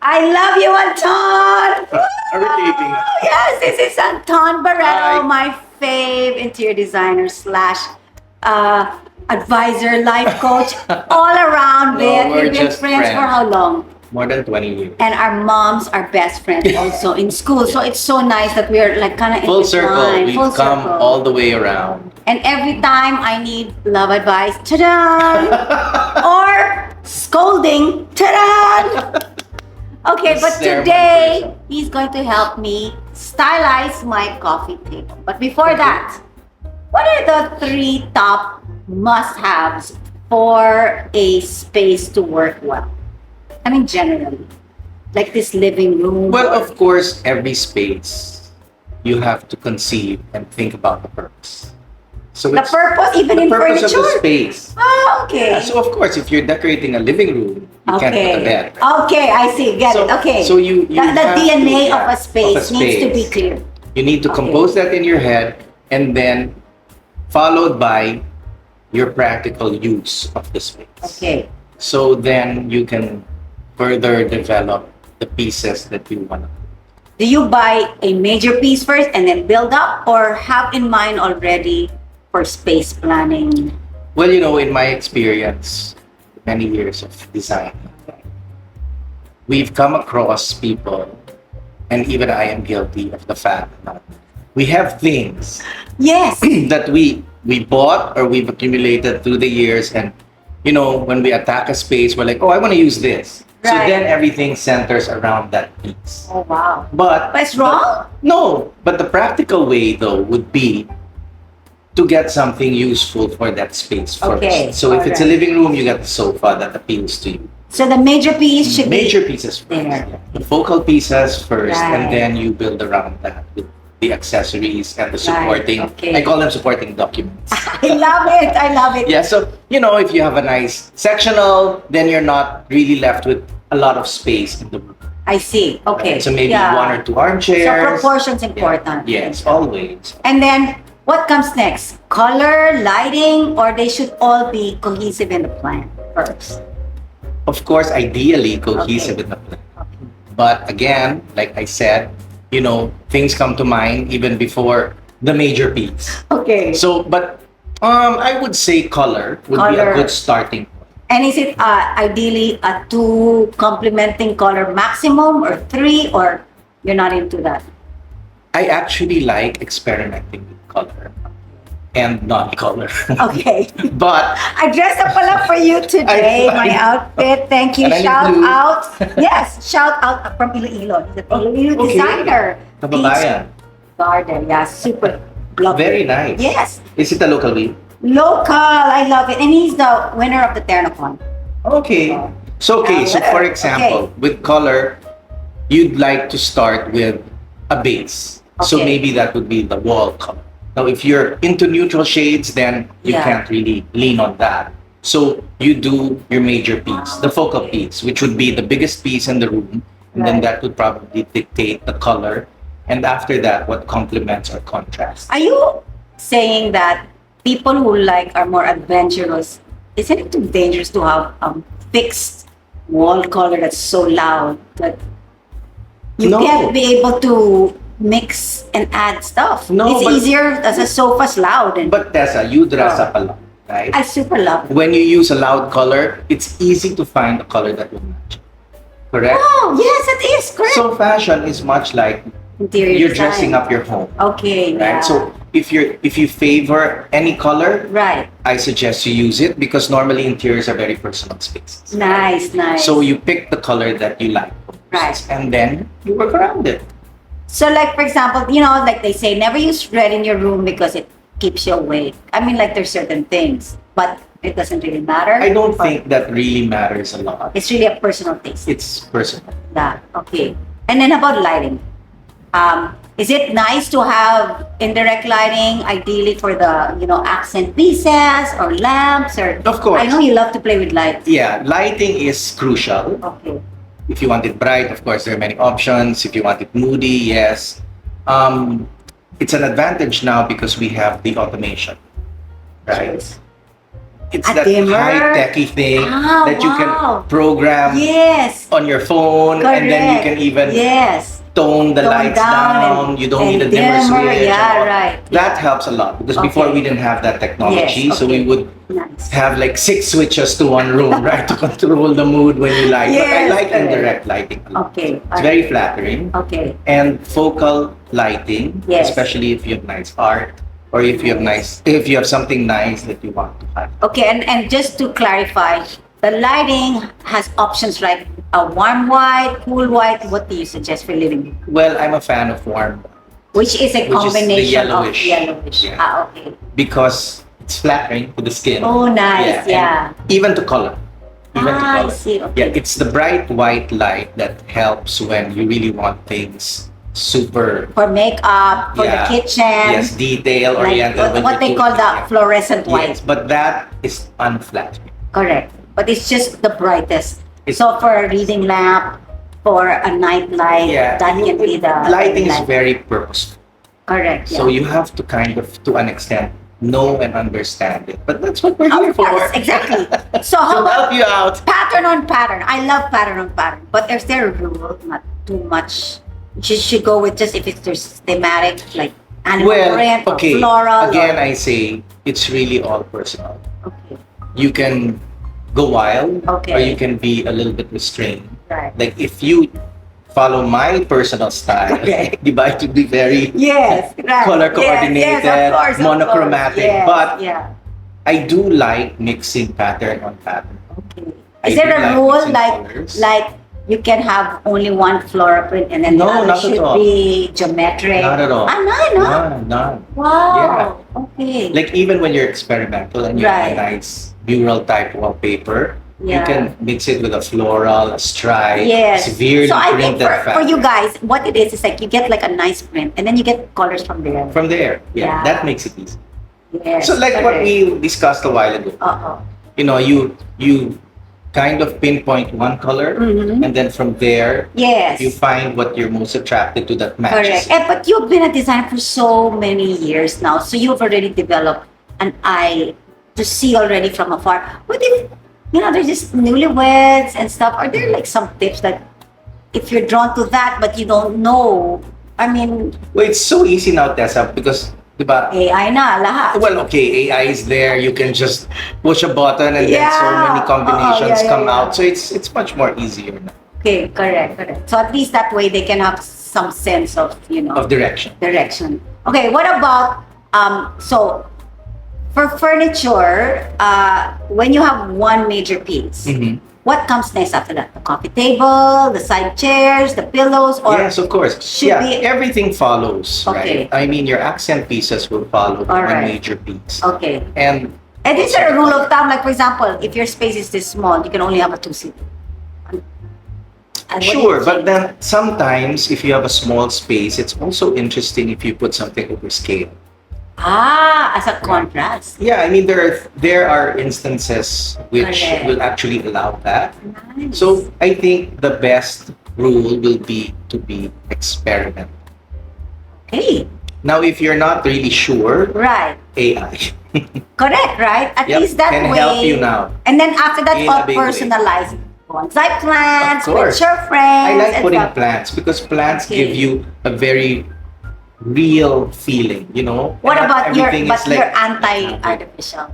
I love you, Anton! Are we taping? Yes, this is Anton Barretto, Hi. my fave interior designer slash advisor, life coach, all around No, it. we're We've been just friends for friends. how long? More than 20 years. And our moms are best friends also in school. So it's so nice that we're like kind of Full circle. We've Full come circle. all the way around. And every time I need love advice, ta-da! Or scolding, ta-da! Okay, but Sermon today person. he's going to help me stylize my coffee table. But before that, what are the 3 top must-haves for a space to work well? I mean, generally, like this living room. Well, of course, every space you have to conceive and think about the purpose. So the purpose, even the in purpose furniture. of the space. Ah, okay. Yeah, so of course, if you're decorating a living room, you can't put a bed. Okay, I see. Get So- it. Okay. so you the have DNA to- of a space needs to be space. clear. You need to Okay. compose that in your head, and then followed by your practical use of the space. Okay. So then you can further develop the pieces that you want. Do you buy a major piece first and then build up, or have in mind already for space planning? Well, you know, in my experience, many years of design, we've come across people, and even I am guilty of the fact that we have things Yes. that we bought or we've accumulated through the years, and you know, when we attack a space, we're like, oh, I want to use this. So Right. then everything centers around that piece. Oh wow. But But it's wrong? No, but the practical way though would be to get something useful for that space first. Okay, So if it's a alright. living room, you get the sofa that appeals to you. So the major piece should Major be pieces first. there. The focal pieces first, Right. and then you build around that with the accessories and the supporting. okay. I call them supporting documents. I love it. I love it. Yeah, so you know, if you have a nice sectional, then you're not really left with a lot of space in the room. I see. Okay. Right? So maybe Yeah. 1 or 2 So armchairs. proportions Yeah. important. Yes, always. And then what comes next? Color, lighting, or they should all be cohesive in the plan first? Of course, ideally cohesive in the plan. Okay. But again, like I said, you know, things come to mind even before the major piece. Okay. So, but I would say color would be Color. a good starting point. And is it ideally a 2 complementing color maximum, or 3, or you're not into that? I actually like experimenting with color and non-color. Okay. But I dressed up a lot for you today. I- My outfit. Thank you. And I need Shout blue. out. Yes, shout out from Iloilo. He's an Iloilo okay. designer. Kababayan. Peach Garden. Yeah, super lovely. Very nice. Yes. Is it a local weave? Local. I love it. And he's the winner of the Ternocon. Okay. So for Okay. example, with color, you'd like to start with a base. So Okay. maybe that would be the wall color. Now, if you're into neutral shades, then you Yeah. can't really lean on that. So you do your major piece, the focal piece, which would be the biggest piece in the room, and then Right. that would probably dictate the color. And after that, what complements or contrasts. Are you saying that people who are more adventurous, isn't it too dangerous to have fixed wall color that's so loud that you No. can't be able to mix and add stuff? No, It's but- easier as a sofa's loud, and But Tessa, you dress Oh. up a lot, right? I super love it. When you use a loud color, it's easy to find a color that will match. Correct? Oh, yes, it is correct. So fashion is much like Interior you're design. dressing up your home, Okay, right? yeah. So if you favor any color, Right. I suggest you use it because normally interiors are very personal spaces. Nice, nice. So you pick the color that you like, Right. and then you work around it. So, like, for example, like they say, never use red in your room because it keeps you awake. I mean, like, there's certain things, but it doesn't really matter. I don't Or think that really matters a lot. it's really a personal taste. It's personal. That okay. And then about lighting, is it nice to have indirect lighting, ideally for the accent pieces or lamps or? Of course. I know you love to play with lights. Yeah, lighting is crucial. Okay. If you want it bright, of course, there are many options. If you want it moody, yes. It's an advantage now because we have the automation, right? it's A that dimmer? high-techy thing Ah, that you wow. can program Yes. on your phone, Correct. and then you can even yes. tone the Tone lights down down. and- You don't need a and dimmer dimmer, switch. yeah, and all. right. That helps a lot because before Okay. we didn't have that technology, Yes, so we okay. would Nice. have like 6 switches to one room, right, to control the mood when you light. But I Yes, like correct. indirect lighting a lot. Okay. It's very flattering. Okay. And focal lighting, Yes. especially if you have nice art or if you have something nice that you want to have. Okay, and just to clarify, the lighting has options like a warm white, cool white. What do you suggest for living? Well, I'm a fan of warm Which is a Which is the combination of yellowish. yellowish. Yeah. Ah, okay. because it's flattering to the skin. Oh, nice. Yeah. and even to color. Even to I color. see. Okay. Yeah, it's the bright white light that helps when you really want things super For makeup, for the kitchen. yes, detail Like oriented. when what you they do call it. the Yeah. fluorescent white. Yes, but that is unflattering. Correct. But it's just the brightest. It's- So for a reading lamp, for a night light, that can be the lighting is light. very purposeful. Correct. So yeah. you have to kind of, to an extent, know and understand it. But that's what we're here Of course, for. exactly. So To how about help you out. pattern on pattern? I love pattern on pattern. But is there a rule? Not too much. You should go with just if it's there's thematic, like animal print or okay. floral. Again, or, I say it's really all personal. okay. You can go wild, Okay. or you can be a little bit restrained. Right. Like if you follow my personal style, Okay. you might to be very Yes, right. color coordinated, yes, of course, monochromatic. Yes, But yeah. I do like mixing pattern on pattern. Okay. I Is there do a like rule mixing like colors. you can have only one floral print and then No, the other not at should all. be geometric? Not at all. Ah, no. None. Wow. Okay. Like even when you're experimental and you have a Right. nice mural type wallpaper, you Yeah. can mix it with a floral, a stripe, Yes. severely So I think printed for you fabric. guys, what it is like you get like a nice print and then you get colors from there. From there, Yeah. that makes it easy. Yes. So like what correct. we discussed a while ago, Uh-oh. you kind of pinpoint one color, Mhm. and then from there Yes. you find what you're most attracted to that matches. Correct. But you've been a designer for so many years now, so you've already developed an eye to see already from afar. What if, they're just newlyweds and stuff? Are there like some tips that if you're drawn to that but you don't know? I mean, Well, it's so easy now, Tessa, because diba, AI na lahat. well, okay, AI is there. You can just push a button and then so Yeah. many combinations Yeah, come yeah. out. So it's much more easier now Okay, correct. So at least that way they can have some sense of, of direction. direction. Okay, what about so for furniture, when you have one major piece, Mhm. what comes next after that? The coffee table, the side chairs, the pillows, or Yes, of course. should Yeah, be- everything follows, Okay. right? I mean, your accent pieces will follow All one right. major piece. okay. And And is there a rule of thumb? Like for example, if your space is this small, you can only have a two-seater. And what do you sure, but think? then sometimes if you have a small space, it's also interesting if you put something over scale. As a contrast. Yeah, I mean there are instances which Correct. will actually allow that. Nice. So I think the best rule will be to be experimental. Okay, Now, if you're not really sure, right. AI Correct, right? At Yep, least that can way. help you now. And then after that, In all a big way. personalized. Bonsai plants, Of course. picture frames. I like and putting stuff. plants because plants Okay. give you a very real feeling, What Not about everything is you're like- anti-artificial?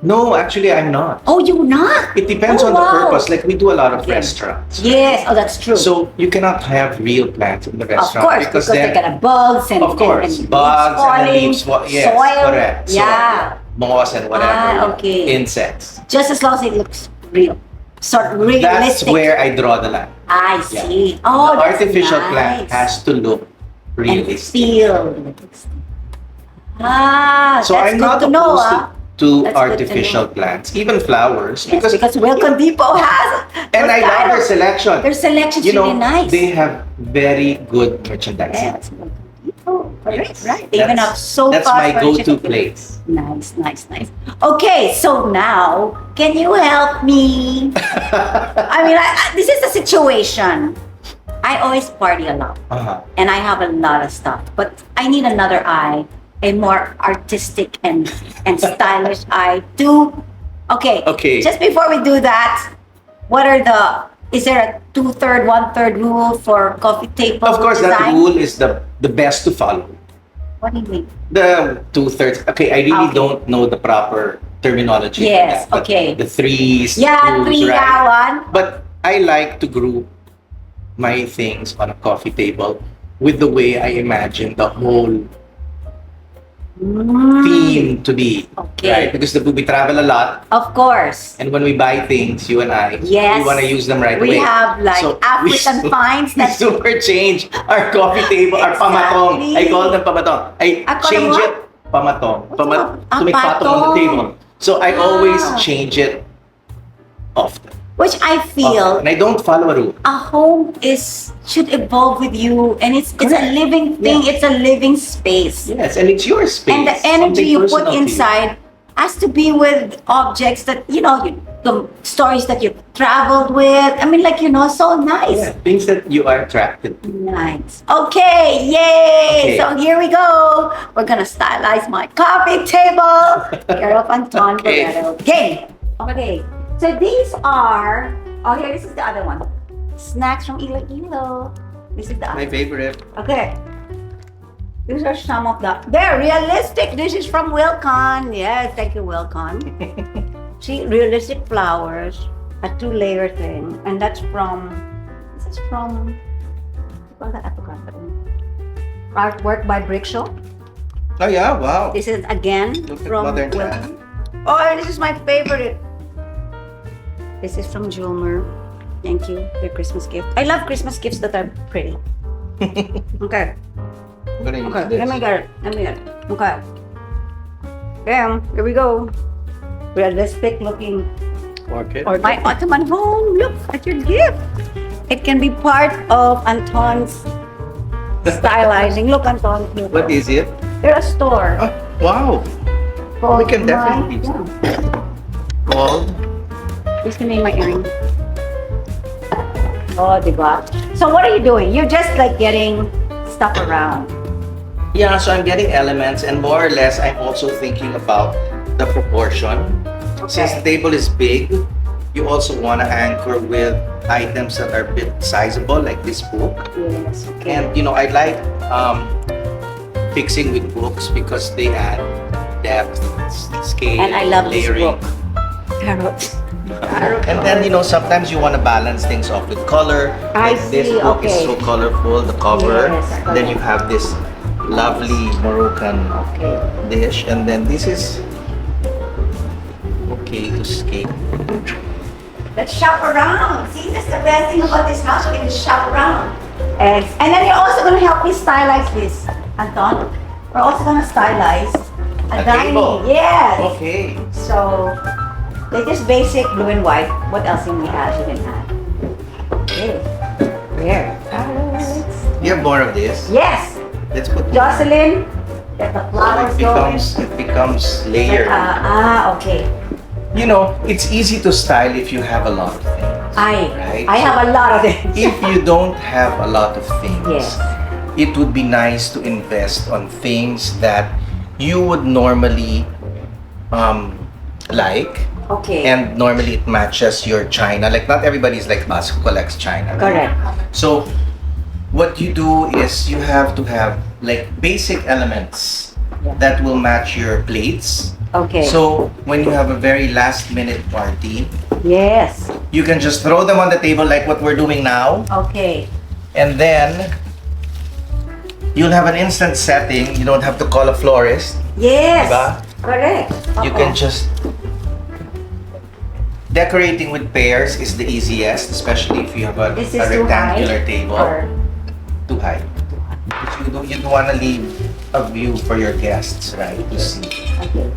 No, actually, I'm not. Oh, you not? It depends Oh, on the wow. purpose. Like we do a lot of Okay. restaurants. Yes, oh, that's true. So you cannot have real plants in the of restaurant course, because then, they get a bugs and of course, and bugs and the leaves. Yes, soil. correct. So, Yeah, moss and whatever. okay. Insects. just as long as it looks real, sort of That's realistic. where I draw the line. I Yeah. see. Oh, the that's artificial nice. plant has to look and realistic. feel. So that's I'm good not to know. opposed to That's good to artificial know. plants, even flowers, Yes, because Welcome Depot has. and I love their selection. Their selection's really nice. They have very good merchandising. Yes, Welcome Depot. Correct, Yes. right. They even have so That's far my furniture go-to to- place. Nice. Okay, so now, can you help me? I mean, this is the situation. I always party a lot, Uh-huh. and I have a lot of stuff, but I need another eye, a more artistic and stylish eye to Okay. Okay. Just before we do that, is there a 2/3, 1/3 rule for coffee table Of course, that design? rule is the best to follow. What do you mean? The 2/3. Okay, I really Okay. don't know the proper terminology. for Yes, that, but okay. The threes, Yeah, twos, 3, right? one. But I like to group my things on a coffee table with the way I imagine the whole theme to be. Okay. Right? Because we travel a lot, Of course. and when we buy things, you and I, Yes. we want to use them right We away. have like So, African finds we that super change our coffee table, our pamatong. Exactly. I call them pamatong. I I call them change what? it pamatong. What's To make patong on the patong? table. So I always Ah. change it often. which I feel And I don't follow a rule. a home should evolve with you, and it's a Correct. living thing. Yeah. It's a living space, Yes, and it's your space. and the energy Something you personal put to you. inside has to be with objects that the stories that you've traveled with. I mean, like so nice. Yeah, things that you are attracted to. Nice. Okay, yay! Okay. So here we go. We're gonna stylize my coffee table. Care of Anton Okay. Barretto. Game. Okay. So these are. Oh, here. This is the other one. Snacks from Iloilo. This is the My other. favorite. Okay. These are some of the. They're realistic. This is from Wilcon. Yes, thank you, Wilcon. See, realistic flowers, a 2-layer thing, and that's from. This is from. Well, I forgot the name. Artwork by Brick Show. Oh yeah, wow. This is again Look at from modern Wilcon. Oh, and this is my favorite. This is from Julmer. Thank you. Their Christmas gift. I love Christmas gifts that are pretty. Okay. I'm gonna use Okay. this. Let me get it. Okay. Bam. Here we go. Realistic looking. Orchid. Or my Ottoman home. Look at your gift. It can be part of Anton's stylizing. Look, Anton. Here. What is it? They're a store. Oh, wow. called we can definitely use yeah. Called. This can be my earring. Oh, diba? So what are you doing? You're just like getting stuff around. Yeah, so I'm getting elements, and more or less, I'm also thinking about the proportion. Since the table is big, you also want to anchor with items that are a bit sizable, like this book. Yes. Okay. And I like fixing with books because they add depth, scale, And I love this layering. book. Carrots. And then sometimes you want to balance things off with color. I Like this see, book is okay. so colorful, the cover. Yes, Then you have this lovely Moroccan Okay. dish, and then this is okay to scale. Let's shop around. See, that's the best thing about this house. We can just shop around. And then you're also going to help me stylize this, Anton. We're also going to stylize a A dining. table. Yes. Okay. So, like this basic blue and white. What else can we add? We can add. Okay. Where? You have more of this. Yes. Let's put Jocelyn, get the flowers going. it becomes layered. Okay. It's easy to style if you have a lot of things. Right? I have a lot of it. If you don't have a lot of things, Yes. it would be nice to invest on things that you would normally like, Okay. and normally it matches your china. Like, not everybody is like us who collects china. right? Correct. So what you do is you have to have like basic elements Yeah. that will match your plates. Okay. So when you have a very last minute party, Yes. you can just throw them on the table like what we're doing now, Okay. and then you'll have an instant setting. You don't have to call a florist. Yes. Diba? Correct. You can just decorating with pears is the easiest, especially if you have a This is too rectangular high. table. Or Too high. Because you don't want to leave a view for your guests, right? To see. okay.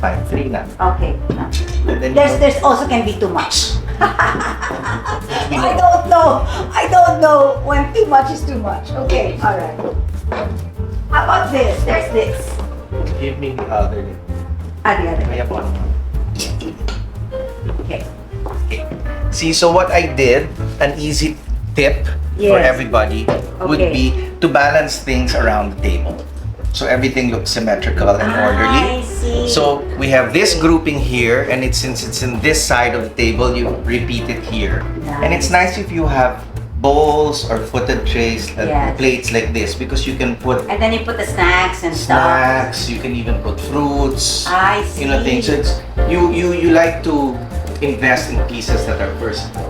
Fine, 3 na. Okay. And then There's also can be too much. we I know. don't know when too much is too much. Okay. All right. How about this? There's this. Give me the other. The other. I have one more. Okay. Okay. See, so what I did, an easy tip for Yes. everybody would Okay. be to balance things around the table. So everything looks symmetrical and orderly. I see. So we have this grouping here, and since it's in this side of the table, you repeat it here. And it's nice if you have bowls or footed trays and Yes. plates like this, because you can put And then you put the snacks and stuff. snacks, you can even put fruits, I see. things. So it's, you like to invest in pieces that are versatile.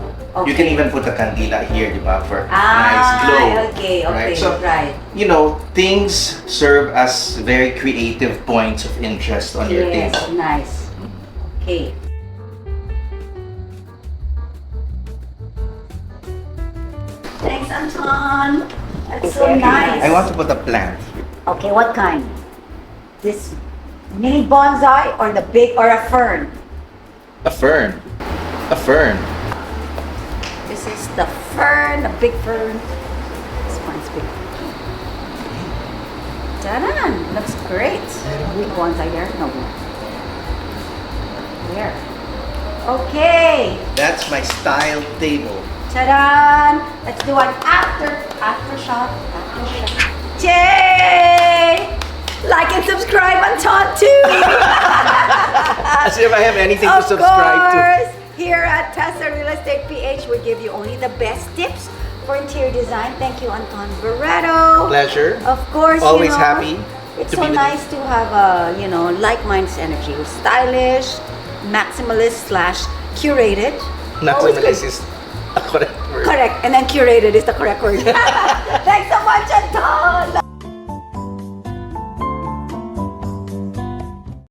You can Okay. even put a candila here, di ba, for nice glow. Okay, Right? So, right. things serve as very creative points of interest on your Yes, table. nice. Okay. Thanks, Anton. That's so nice. I want to put a plant here. Okay, what kind? This mini bonsai or the big or a fern? A fern. A fern. This is the fern, the big fern. This one's big. Ta-da! Looks great. Big bonsai there? No. There. Okay. That's my style table. Ta-da! Let's do an after shot. Yay! Like and subscribe, Anton too. As if I have anything to Of subscribe to. course, here at Tessa Real Estate PH, we give you only the best tips for interior design. Thank you, Anton Barretto. Pleasure. Of course, Always happy It's to so be with nice to have a like-minded energy. Stylish, maximalist / curated. Always good. Maximalist is a correct word. Correct, and then curated is the correct word. Thanks so much, Anton.